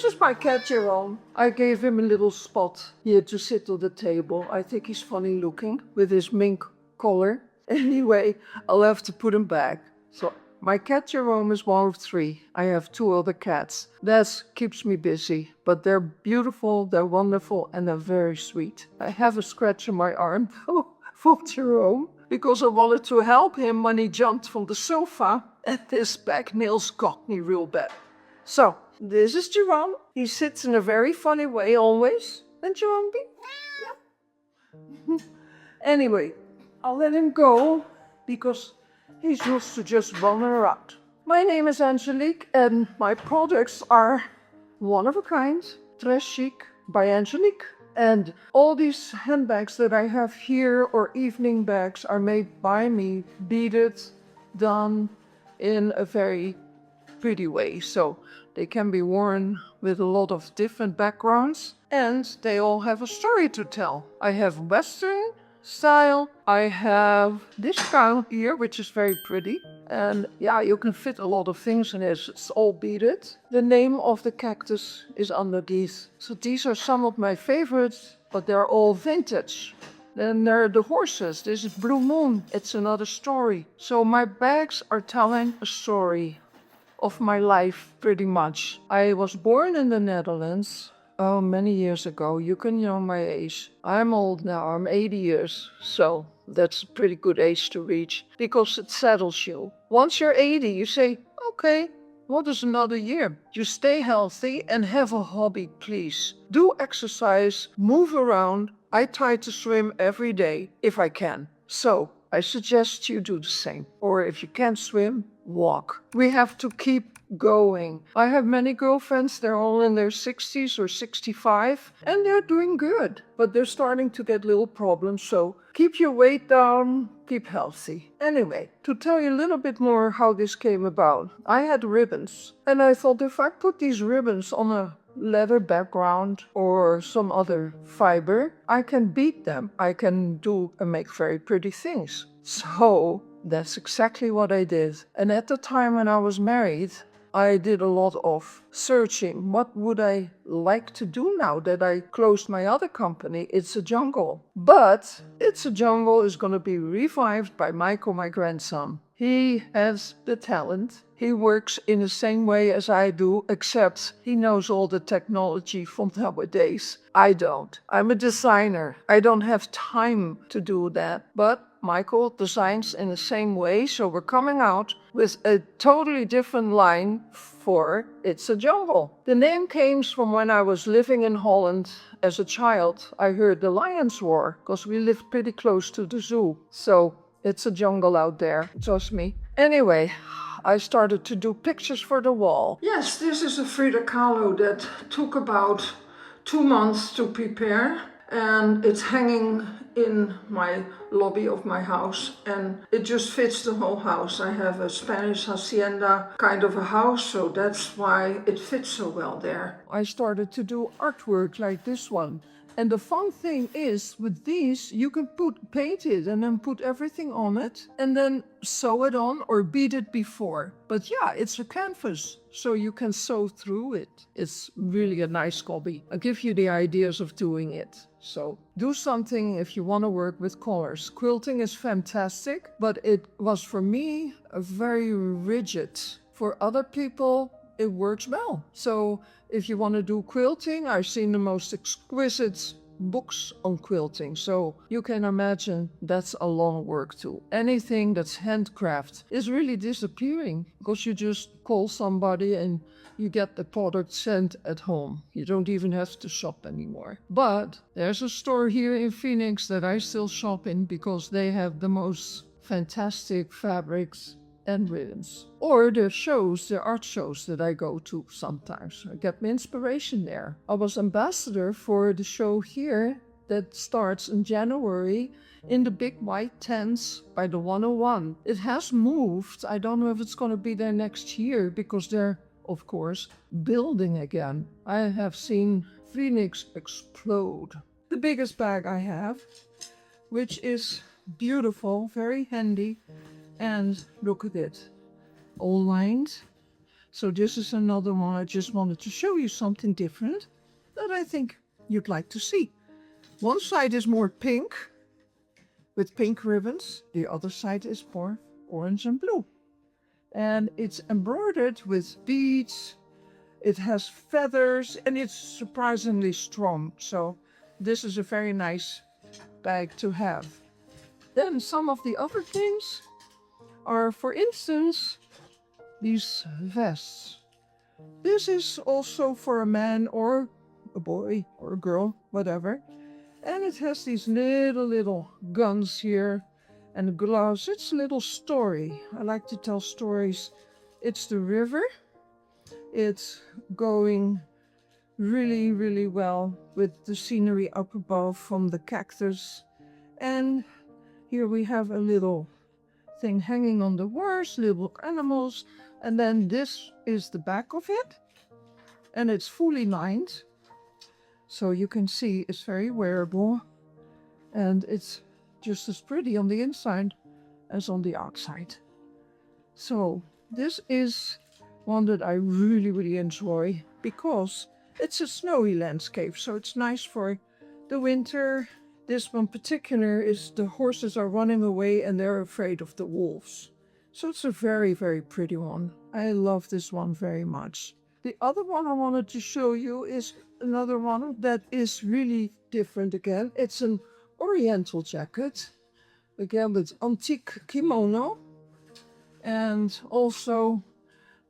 This is my cat Jerome. I gave him a little spot here to sit on the table. I think he's funny looking with his mink collar. Anyway, I'll have to put him back. So my cat Jerome is one of 3. I have 2 other cats. That keeps me busy, but they're beautiful, they're wonderful, and they're very sweet. I have a scratch on my arm for Jerome because I wanted to help him when he jumped from the sofa and his back nails got me real bad. So, this is Jerome. He sits in a very funny way always. And Jerome be? Yeah. Anyway, I'll let him go because he's used to just running around. My name is Angelique and my products are one of a kind, Treschique by Angelique. And all these handbags that I have here or evening bags are made by me, beaded, done in a very pretty way. So they can be worn with a lot of different backgrounds and they all have a story to tell. I have Western style. I have this style here, which is very pretty. And yeah, you can fit a lot of things in it. It's all beaded. The name of the cactus is underneath. So these are some of my favorites, but they're all vintage. Then there are the horses. This is Blue Moon. It's another story. So my bags are telling a story of my life, pretty much. I was born in the Netherlands, many years ago. You can know my age. I'm old now, I'm 80 years, so that's a pretty good age to reach, because it settles you. Once you're 80, you say, okay, what is another year? You stay healthy and have a hobby, please. Do exercise, move around. I try to swim every day, if I can. So, I suggest you do the same. Or if you can't swim, walk. We have to keep going. I have many girlfriends, they're all in their 60s or 65, and they're doing good. But they're starting to get little problems, so keep your weight down, keep healthy. Anyway, to tell you a little bit more how this came about, I had ribbons, and I thought if I put these ribbons on a leather background or some other fiber, I can beat them. I can do and make very pretty things. So that's exactly what I did. And at the time when I was married, I did a lot of searching. What would I like to do now that I closed my other company, It's a Jungle? But It's a Jungle is going to be revived by Michael, my grandson. He has the talent. He works in the same way as I do, except he knows all the technology from nowadays. I don't. I'm a designer. I don't have time to do that. But Michael designs in the same way, so we're coming out with a totally different line for It's a Jungle. The name came from when I was living in Holland as a child. I heard the lions roar, because we lived pretty close to the zoo. So it's a jungle out there, trust me. Anyway, I started to do pictures for the wall. Yes, this is a Frida Kahlo that took about 2 months to prepare. And it's hanging in my lobby of my house, and it just fits the whole house. I have a Spanish hacienda kind of a house, so that's why it fits so well there. I started to do artwork like this one. And the fun thing is, with these, you can paint it and then put everything on it and then sew it on or bead it before. But yeah, it's a canvas, so you can sew through it. It's really a nice hobby. I'll give you the ideas of doing it. So do something if you want to work with colors. Quilting is fantastic, but it was for me a very rigid. For other people, it works well. So if you want to do quilting, I've seen the most exquisite books on quilting. So you can imagine that's a long work too. Anything that's handcraft is really disappearing because you just call somebody and you get the product sent at home. You don't even have to shop anymore. But there's a store here in Phoenix that I still shop in because they have the most fantastic fabrics and ribbons. Or the shows, the art shows that I go to sometimes. I get my inspiration there. I was ambassador for the show here that starts in January in the big white tents by the 101. It has moved. I don't know if it's going to be there next year because they're, of course, building again. I have seen Phoenix explode. The biggest bag I have, which is beautiful, very handy. And look at it, all lined. So this is another one. I just wanted to show you something different that I think you'd like to see. One side is more pink with pink ribbons. The other side is more orange and blue. And it's embroidered with beads. It has feathers and it's surprisingly strong. So this is a very nice bag to have. Then some of the other things are, for instance, these vests. This is also for a man or a boy or a girl, whatever. And it has these little guns here and gloves. It's a little story. I like to tell stories. It's the river. It's going really well with the scenery up above from the cactus. And here we have a little thing hanging on the wires, little animals. And then this is the back of it. And it's fully lined. So you can see it's very wearable. And it's just as pretty on the inside as on the outside. So this is one that I really enjoy because it's a snowy landscape. So it's nice for the winter. This one particular is the horses are running away and they're afraid of the wolves. So it's a very pretty one. I love this one very much. The other one I wanted to show you is another one that is really different again. It's an oriental jacket, again with antique kimono and also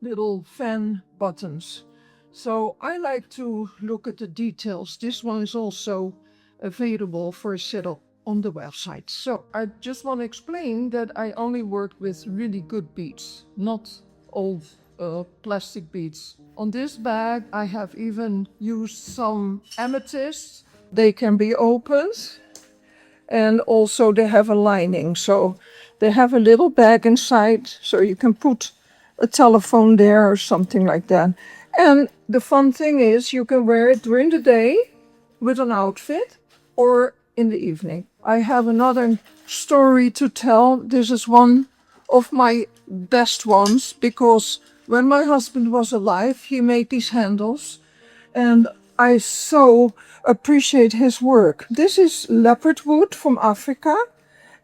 little fan buttons. So I like to look at the details. This one is also available for sale on the website. So I just want to explain that I only work with really good beads, not old plastic beads. On this bag I have even used some amethysts. They can be opened and also they have a lining. So they have a little bag inside so you can put a telephone there or something like that. And the fun thing is you can wear it during the day with an outfit or in the evening. I have another story to tell. This is one of my best ones because when my husband was alive, he made these handles and I so appreciate his work. This is leopard wood from Africa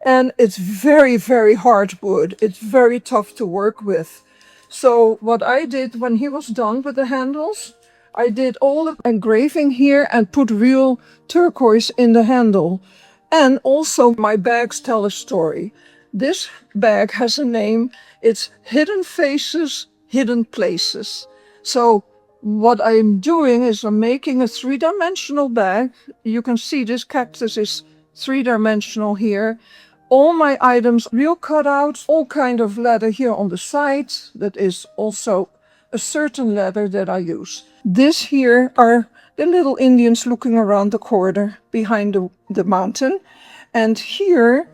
and it's very hard wood. It's very tough to work with. So what I did when he was done with the handles, I did all the engraving here and put real turquoise in the handle. And also my bags tell a story. This bag has a name. It's Hidden Faces, Hidden Places. So what I'm doing is I'm making a three-dimensional bag. You can see this cactus is three-dimensional here. All my items, real cutouts, all kind of leather here on the side. That is also a certain leather that I use. This here are the little Indians looking around the corner behind the mountain. And here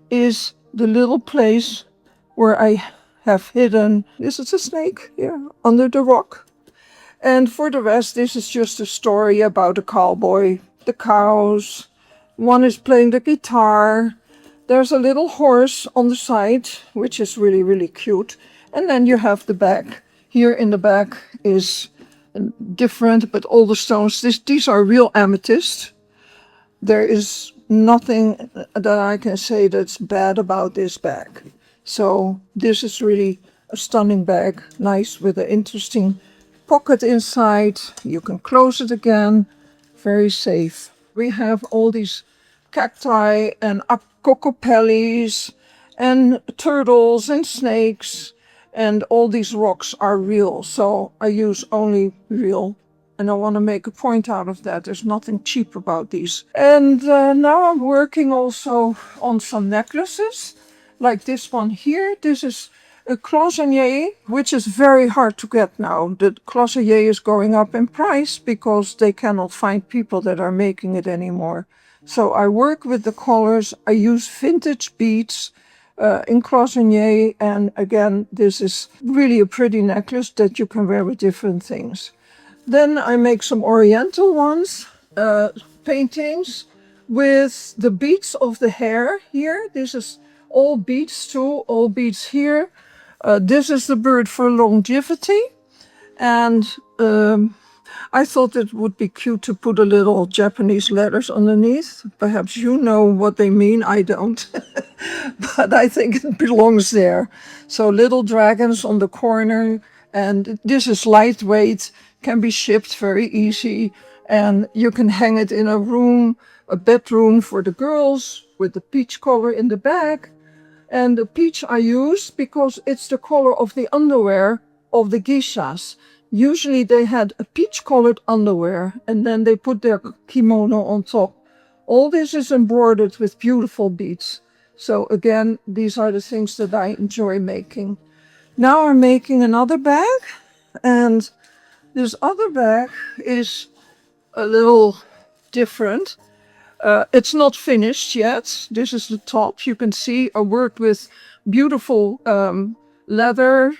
is the little place where I have hidden, this is a snake here under the rock. And for the rest, this is just a story about a cowboy, the cows. One is playing the guitar. There's a little horse on the side, which is really cute. And then you have the bag. Here in the back is different, but all the stones, these are real amethyst. There is nothing that I can say that's bad about this bag. So this is really a stunning bag, nice with an interesting pocket inside. You can close it again, very safe. We have all these cacti and cocopellis and turtles and snakes, and all these rocks are real. So I use only real. And I want to make a point out of that. There's nothing cheap about these. And now I'm working also on some necklaces, like this one here. This is a cloisonnier, which is very hard to get now. The cloisonnier is going up in price because they cannot find people that are making it anymore. So I work with the colors. I use vintage beads in cloisonnier. And again, this is really a pretty necklace that you can wear with different things. Then I make some oriental ones, paintings with the beads of the hair here. This is all beads too, all beads here. This is the bird for longevity. And I thought it would be cute to put a little Japanese letters underneath. Perhaps you know what they mean, I don't. But I think it belongs there. So little dragons on the corner, and this is lightweight, can be shipped very easy, and you can hang it in a room, a bedroom for the girls with the peach color in the back. And the peach I use because it's the color of the underwear of the geishas. Usually they had a peach colored underwear and then they put their kimono on top. All this is embroidered with beautiful beads. So again, these are the things that I enjoy making. Now I'm making another bag, and this other bag is a little different. It's not finished yet. This is the top. You can see I worked with beautiful leather.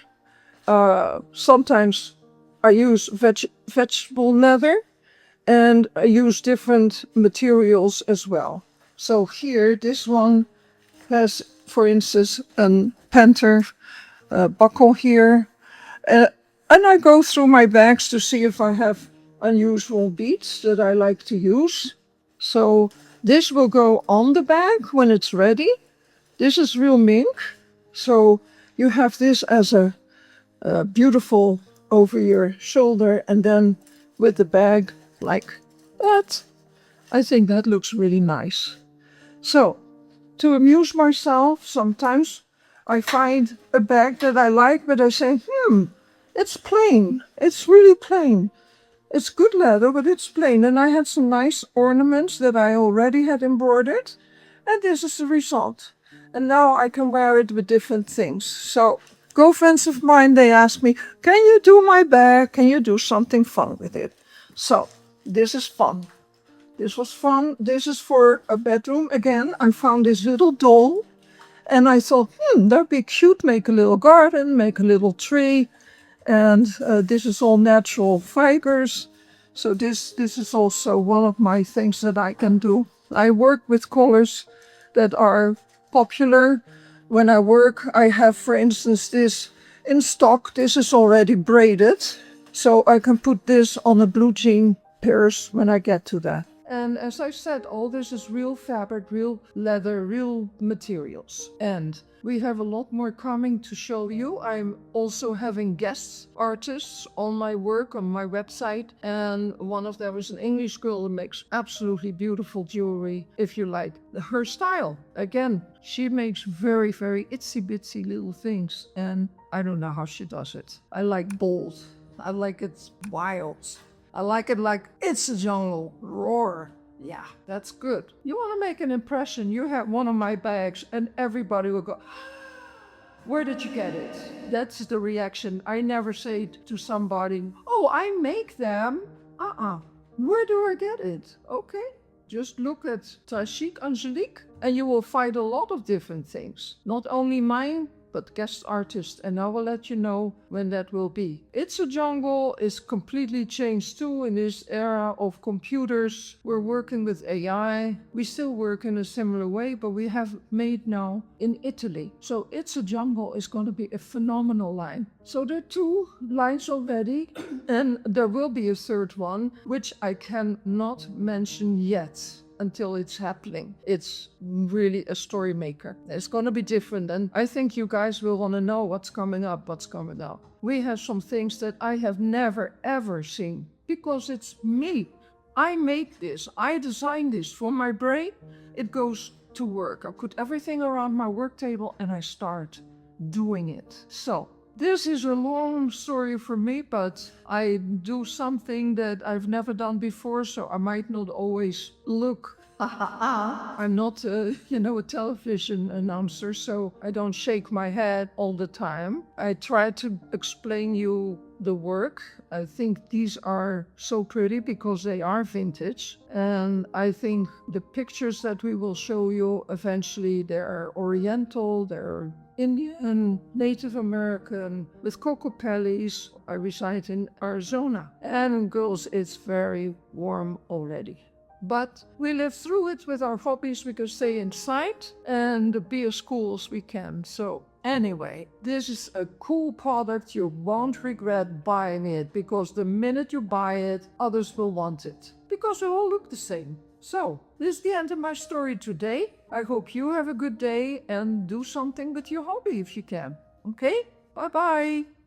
Sometimes I use vegetable leather, and I use different materials as well. So here, this one has, for instance, a panther buckle here. And I go through my bags to see if I have unusual beads that I like to use. So this will go on the bag when it's ready. This is real mink. So you have this as a beautiful over your shoulder, and then with the bag like that. I think that looks really nice. So to amuse myself, sometimes I find a bag that I like, but I say, it's plain. It's really plain. It's good leather, but it's plain. And I had some nice ornaments that I already had embroidered. And this is the result. And now I can wear it with different things. So girlfriends of mine, they ask me, can you do my bag? Can you do something fun with it? So this is fun. This was fun. This is for a bedroom. Again, I found this little doll. And I thought, that'd be cute. Make a little garden, make a little tree. And this is all natural fibers. So this is also one of my things that I can do. I work with colors that are popular. When I work, I have, for instance, this in stock. This is already braided. So I can put this on a blue jean purse when I get to that. And as I said, all this is real fabric, real leather, real materials. And we have a lot more coming to show you. I'm also having guest artists on my work, on my website. And one of them is an English girl who makes absolutely beautiful jewelry, if you like her style. Again, she makes very, very itsy bitsy little things. And I don't know how she does it. I like bold. I like it wild. I like it like it's a jungle. Roar. Yeah, that's good. You want to make an impression, you have one of my bags and everybody will go, where did you get it? That's the reaction. I never say to somebody, oh, I make them. Where do I get it? Okay. Just look at Treschique Angelique and you will find a lot of different things. Not only mine, but guest artist, and I will let you know when that will be. It's a Jungle is completely changed too in this era of computers. We're working with AI. We still work in a similar way, but we have made now in Italy. So It's a Jungle is going to be a phenomenal line. So there are 2 lines already, and there will be a third one, which I cannot mention yet until it's happening. It's really a story maker. It's going to be different, and I think you guys will want to know what's coming up, what's coming up. We have some things that I have never ever seen because it's me. I made this. I designed this from my brain. It goes to work. I put everything around my work table and I start doing it. So this is a long story for me, but I do something that I've never done before, so I might not always look. I'm not, a television announcer, so I don't shake my head all the time. I try to explain you the work. I think these are so pretty because they are vintage. And I think the pictures that we will show you eventually, they're Oriental, they're Indian, Native American, with cocoa pellies. I reside in Arizona. And girls, it's very warm already. But we live through it with our hobbies. We can stay inside and be as cool as we can. So Anyway, this is a cool product. You won't regret buying it because the minute you buy it, others will want it because they all look the same. So, this is the end of my story today. I hope you have a good day and do something with your hobby if you can. Okay? Bye bye.